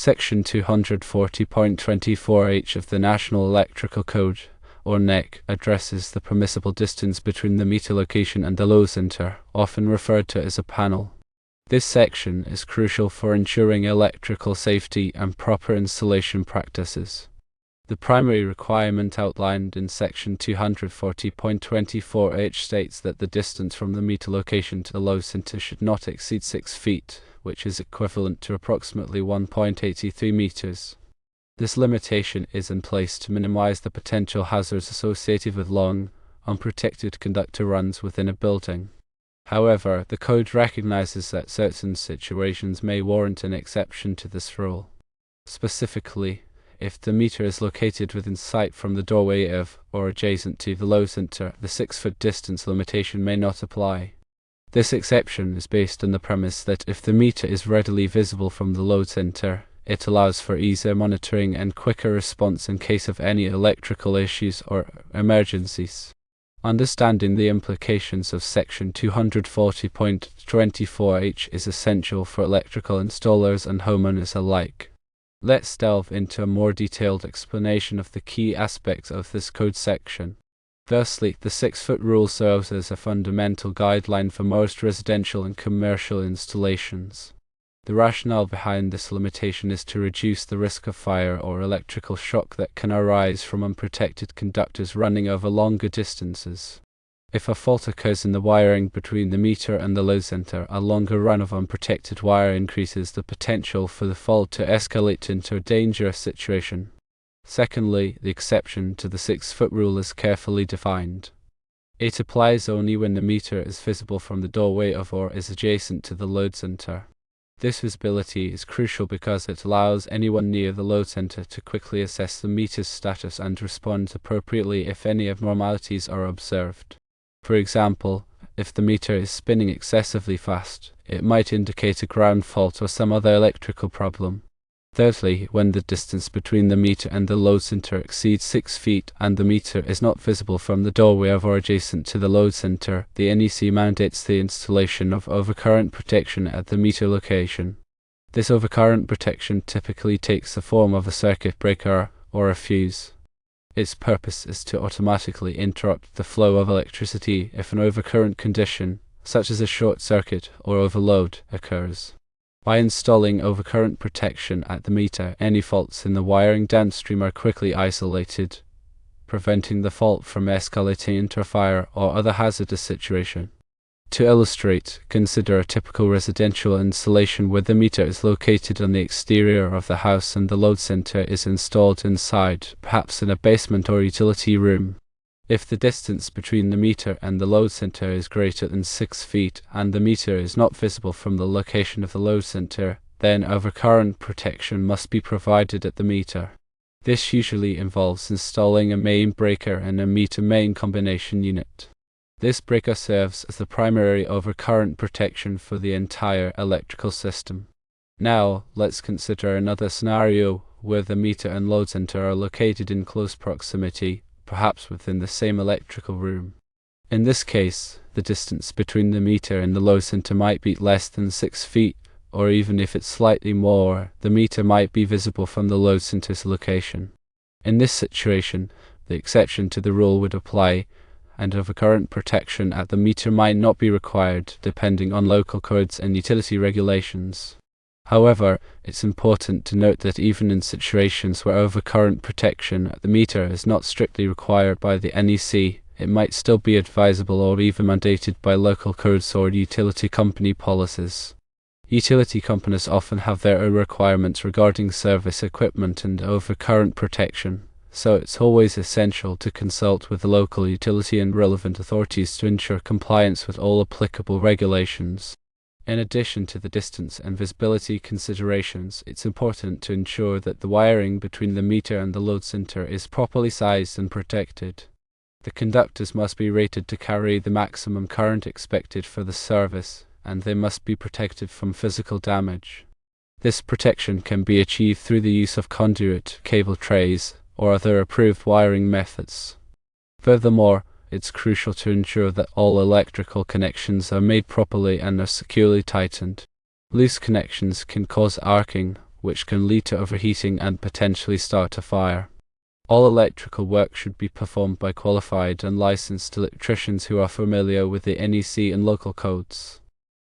Section 240.24h of the National Electrical Code, or NEC, addresses the permissible distance between the meter location and the load center, often referred to as a panel. This section is crucial for ensuring electrical safety and proper installation practices. The primary requirement outlined in Section 240.24h states that the distance from the meter location to the load center should not exceed 6 feet, which is equivalent to approximately 1.83 meters. This limitation is in place to minimize the potential hazards associated with long, unprotected conductor runs within a building. However, the code recognizes that certain situations may warrant an exception to this rule. Specifically, if the meter is located within sight from the doorway of, or adjacent to, the load center, the 6-foot distance limitation may not apply. This exception is based on the premise that if the meter is readily visible from the load center, it allows for easier monitoring and quicker response in case of any electrical issues or emergencies. Understanding the implications of Section 240.24h is essential for electrical installers and homeowners alike. Let's delve into a more detailed explanation of the key aspects of this code section. Firstly, the 6-foot rule serves as a fundamental guideline for most residential and commercial installations. The rationale behind this limitation is to reduce the risk of fire or electrical shock that can arise from unprotected conductors running over longer distances. If a fault occurs in the wiring between the meter and the load center, a longer run of unprotected wire increases the potential for the fault to escalate into a dangerous situation. Secondly, the exception to the 6-foot rule is carefully defined. It applies only when the meter is visible from the doorway of or is adjacent to the load center. This visibility is crucial because it allows anyone near the load center to quickly assess the meter's status and respond appropriately if any abnormalities are observed. For example, if the meter is spinning excessively fast, it might indicate a ground fault or some other electrical problem. Thirdly, when the distance between the meter and the load center exceeds 6 feet and the meter is not visible from the doorway of or adjacent to the load center, the NEC mandates the installation of overcurrent protection at the meter location. This overcurrent protection typically takes the form of a circuit breaker or a fuse. Its purpose is to automatically interrupt the flow of electricity if an overcurrent condition, such as a short circuit or overload, occurs. By installing overcurrent protection at the meter, any faults in the wiring downstream are quickly isolated, preventing the fault from escalating into a fire or other hazardous situation. To illustrate, consider a typical residential installation where the meter is located on the exterior of the house and the load center is installed inside, perhaps in a basement or utility room. If the distance between the meter and the load center is greater than 6 feet and the meter is not visible from the location of the load center, then overcurrent protection must be provided at the meter. This usually involves installing a main breaker and a meter-main combination unit. This breaker serves as the primary overcurrent protection for the entire electrical system. Now, let's consider another scenario where the meter and load center are located in close proximity, perhaps within the same electrical room. In this case, the distance between the meter and the load center might be less than 6 feet, or even if it's slightly more, the meter might be visible from the load center's location. In this situation, the exception to the rule would apply, and overcurrent protection at the meter might not be required, depending on local codes and utility regulations. However, it's important to note that even in situations where overcurrent protection at the meter is not strictly required by the NEC, it might still be advisable or even mandated by local codes or utility company policies. Utility companies often have their own requirements regarding service equipment and overcurrent protection, so it's always essential to consult with the local utility and relevant authorities to ensure compliance with all applicable regulations. In addition to the distance and visibility considerations, it's important to ensure that the wiring between the meter and the load center is properly sized and protected. The conductors must be rated to carry the maximum current expected for the service, and they must be protected from physical damage. This protection can be achieved through the use of conduit, cable trays, or other approved wiring methods. Furthermore, it's crucial to ensure that all electrical connections are made properly and are securely tightened. Loose connections can cause arcing, which can lead to overheating and potentially start a fire. All electrical work should be performed by qualified and licensed electricians who are familiar with the NEC and local codes.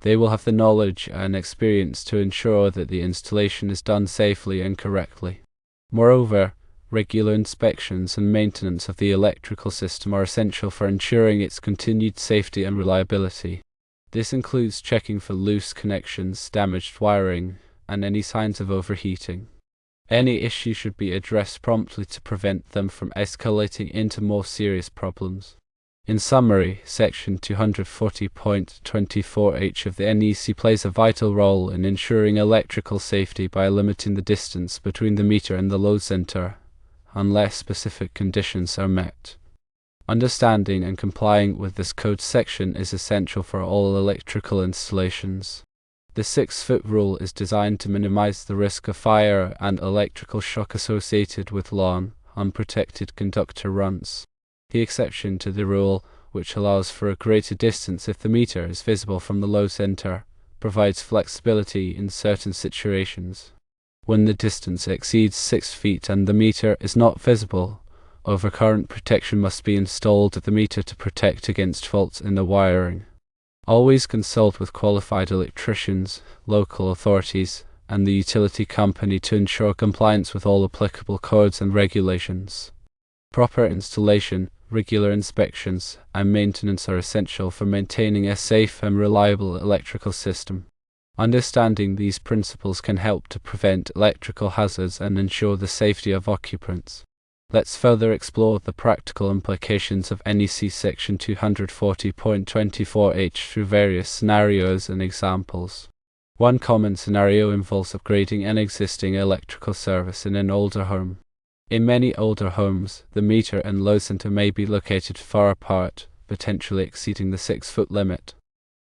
They will have the knowledge and experience to ensure that the installation is done safely and correctly. Moreover, regular inspections and maintenance of the electrical system are essential for ensuring its continued safety and reliability. This includes checking for loose connections, damaged wiring, and any signs of overheating. Any issue should be addressed promptly to prevent them from escalating into more serious problems. In summary, Section 240.24h of the NEC plays a vital role in ensuring electrical safety by limiting the distance between the meter and the load center, unless specific conditions are met. Understanding and complying with this code section is essential for all electrical installations. The 6-foot rule is designed to minimize the risk of fire and electrical shock associated with long, unprotected conductor runs. The exception to the rule, which allows for a greater distance if the meter is visible from the load center, provides flexibility in certain situations. When the distance exceeds 6 feet and the meter is not visible, overcurrent protection must be installed at the meter to protect against faults in the wiring. Always consult with qualified electricians, local authorities, and the utility company to ensure compliance with all applicable codes and regulations. Proper installation, regular inspections, and maintenance are essential for maintaining a safe and reliable electrical system. Understanding these principles can help to prevent electrical hazards and ensure the safety of occupants. Let's further explore the practical implications of NEC Section 240.24h through various scenarios and examples. One common scenario involves upgrading an existing electrical service in an older home. In many older homes, the meter and load center may be located far apart, potentially exceeding the 6-foot limit.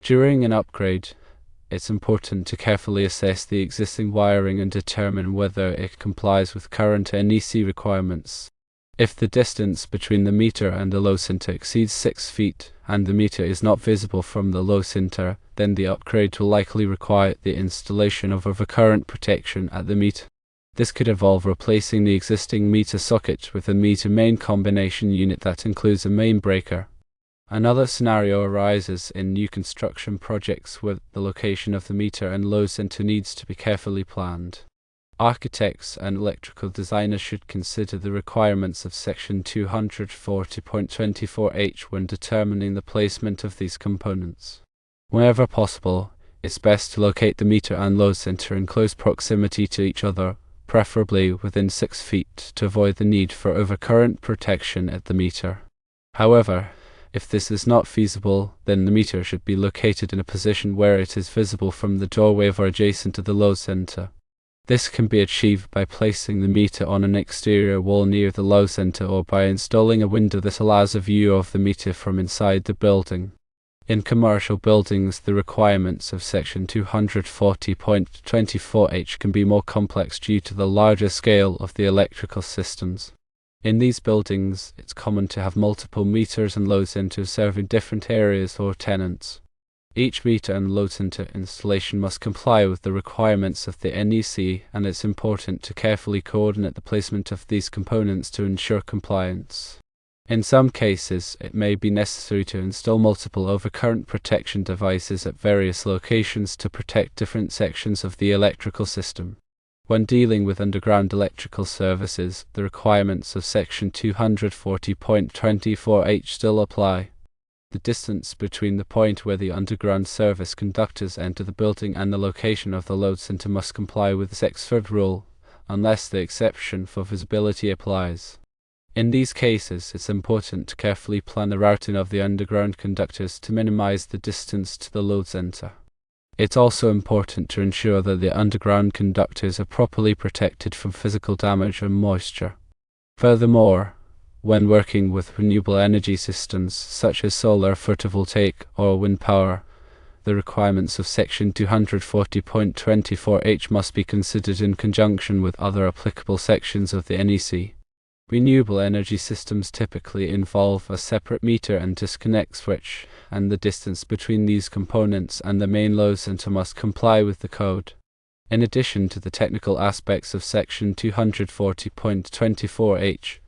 During an upgrade, it's important to carefully assess the existing wiring and determine whether it complies with current NEC requirements. If the distance between the meter and the load center exceeds 6 feet and the meter is not visible from the load center, then the upgrade will likely require the installation of overcurrent protection at the meter. This could involve replacing the existing meter socket with a meter main combination unit that includes a main breaker. Another scenario arises in new construction projects where the location of the meter and load center needs to be carefully planned. Architects and electrical designers should consider the requirements of Section 240.24h when determining the placement of these components. Whenever possible, it's best to locate the meter and load center in close proximity to each other, preferably within 6 feet, to avoid the need for overcurrent protection at the meter. However, if this is not feasible, then the meter should be located in a position where it is visible from the doorway or adjacent to the load center. This can be achieved by placing the meter on an exterior wall near the load center or by installing a window that allows a view of the meter from inside the building. In commercial buildings, the requirements of Section 240.24h can be more complex due to the larger scale of the electrical systems. In these buildings, it's common to have multiple meters and load centers serving different areas or tenants. Each meter and load center installation must comply with the requirements of the NEC, and it's important to carefully coordinate the placement of these components to ensure compliance. In some cases, it may be necessary to install multiple overcurrent protection devices at various locations to protect different sections of the electrical system. When dealing with underground electrical services, the requirements of Section 240.24h still apply. The distance between the point where the underground service conductors enter the building and the location of the load center must comply with the 6-foot rule, unless the exception for visibility applies. In these cases, it's important to carefully plan the routing of the underground conductors to minimize the distance to the load center. It's also important to ensure that the underground conductors are properly protected from physical damage and moisture. Furthermore, when working with renewable energy systems such as solar, photovoltaic, or wind power, the requirements of Section 240.24h must be considered in conjunction with other applicable sections of the NEC. Renewable energy systems typically involve a separate meter and disconnect switch, and the distance between these components and the main load center must comply with the code. In addition to the technical aspects of Section 240.24h,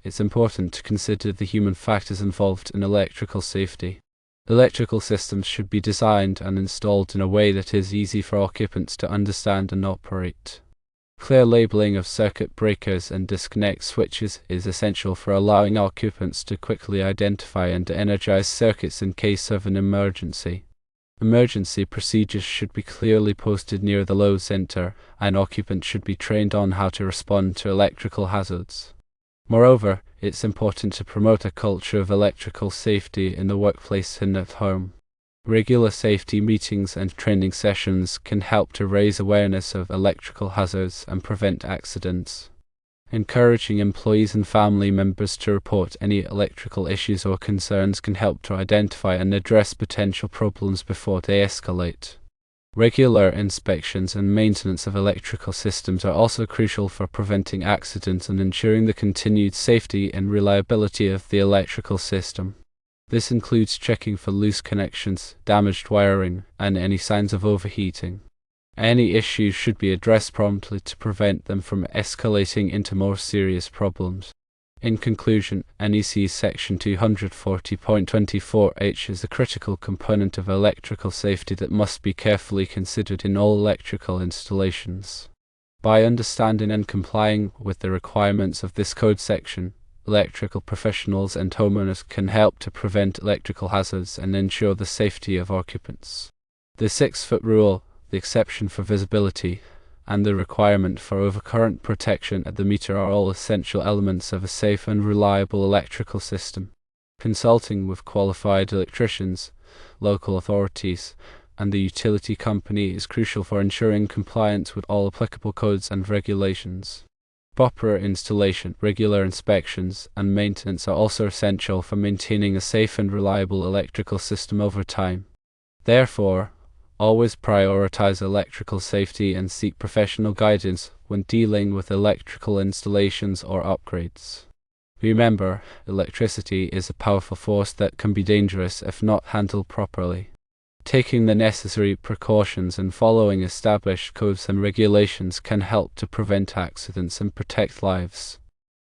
it's important to consider the human factors involved in electrical safety. Electrical systems should be designed and installed in a way that is easy for occupants to understand and operate. Clear labeling of circuit breakers and disconnect switches is essential for allowing occupants to quickly identify and energize circuits in case of an emergency. Emergency procedures should be clearly posted near the load center, and occupants should be trained on how to respond to electrical hazards. Moreover, it's important to promote a culture of electrical safety in the workplace and at home. Regular safety meetings and training sessions can help to raise awareness of electrical hazards and prevent accidents. Encouraging employees and family members to report any electrical issues or concerns can help to identify and address potential problems before they escalate. Regular inspections and maintenance of electrical systems are also crucial for preventing accidents and ensuring the continued safety and reliability of the electrical system. This includes checking for loose connections, damaged wiring, and any signs of overheating. Any issues should be addressed promptly to prevent them from escalating into more serious problems. In conclusion, NEC Section 240.24h is a critical component of electrical safety that must be carefully considered in all electrical installations. By understanding and complying with the requirements of this code section, electrical professionals and homeowners can help to prevent electrical hazards and ensure the safety of occupants. The 6-foot rule, the exception for visibility, and the requirement for overcurrent protection at the meter are all essential elements of a safe and reliable electrical system. Consulting with qualified electricians, local authorities, and the utility company is crucial for ensuring compliance with all applicable codes and regulations. Proper installation, regular inspections, and maintenance are also essential for maintaining a safe and reliable electrical system over time. Therefore, always prioritize electrical safety and seek professional guidance when dealing with electrical installations or upgrades. Remember, electricity is a powerful force that can be dangerous if not handled properly. Taking the necessary precautions and following established codes and regulations can help to prevent accidents and protect lives.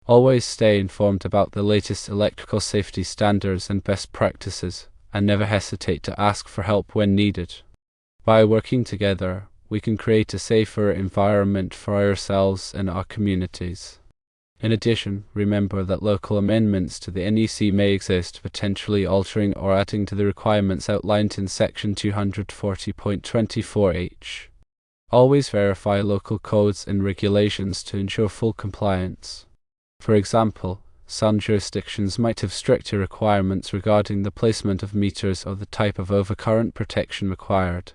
Always stay informed about the latest electrical safety standards and best practices, and never hesitate to ask for help when needed. By working together, we can create a safer environment for ourselves and our communities. In addition, remember that local amendments to the NEC may exist, potentially altering or adding to the requirements outlined in Section 240.24h. Always verify local codes and regulations to ensure full compliance. For example, some jurisdictions might have stricter requirements regarding the placement of meters or the type of overcurrent protection required.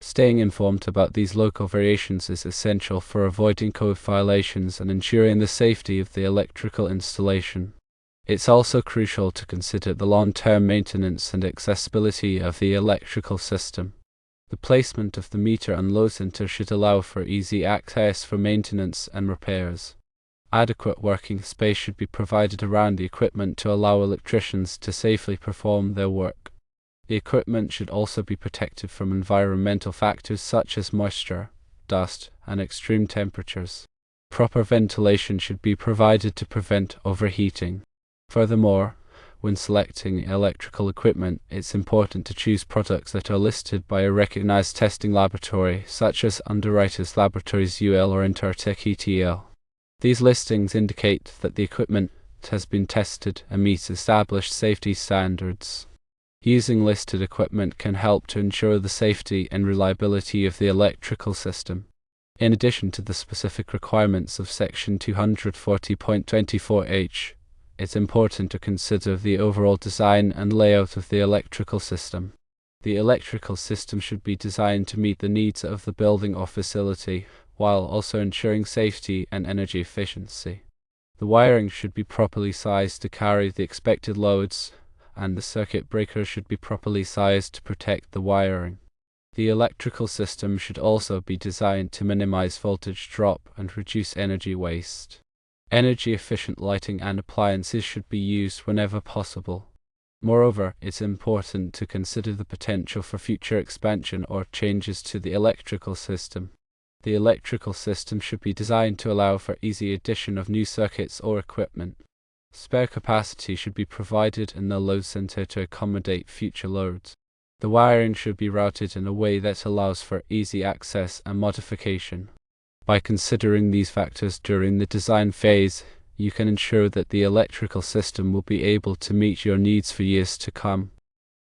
Staying informed about these local variations is essential for avoiding code violations and ensuring the safety of the electrical installation. It's also crucial to consider the long-term maintenance and accessibility of the electrical system. The placement of the meter and load center should allow for easy access for maintenance and repairs. Adequate working space should be provided around the equipment to allow electricians to safely perform their work. The equipment should also be protected from environmental factors such as moisture, dust, and extreme temperatures. Proper ventilation should be provided to prevent overheating. Furthermore, when selecting electrical equipment, it's important to choose products that are listed by a recognized testing laboratory, such as Underwriters Laboratories UL or Intertech ETL. These listings indicate that the equipment has been tested and meets established safety standards. Using listed equipment can help to ensure the safety and reliability of the electrical system. In addition to the specific requirements of Section 240.24h, it's important to consider the overall design and layout of the electrical system. The electrical system should be designed to meet the needs of the building or facility, while also ensuring safety and energy efficiency. The wiring should be properly sized to carry the expected loads, and the circuit breaker should be properly sized to protect the wiring. The electrical system should also be designed to minimize voltage drop and reduce energy waste. Energy-efficient lighting and appliances should be used whenever possible. Moreover, it's important to consider the potential for future expansion or changes to the electrical system. The electrical system should be designed to allow for easy addition of new circuits or equipment. Spare capacity should be provided in the load center to accommodate future loads. The wiring should be routed in a way that allows for easy access and modification. By considering these factors during the design phase, you can ensure that the electrical system will be able to meet your needs for years to come.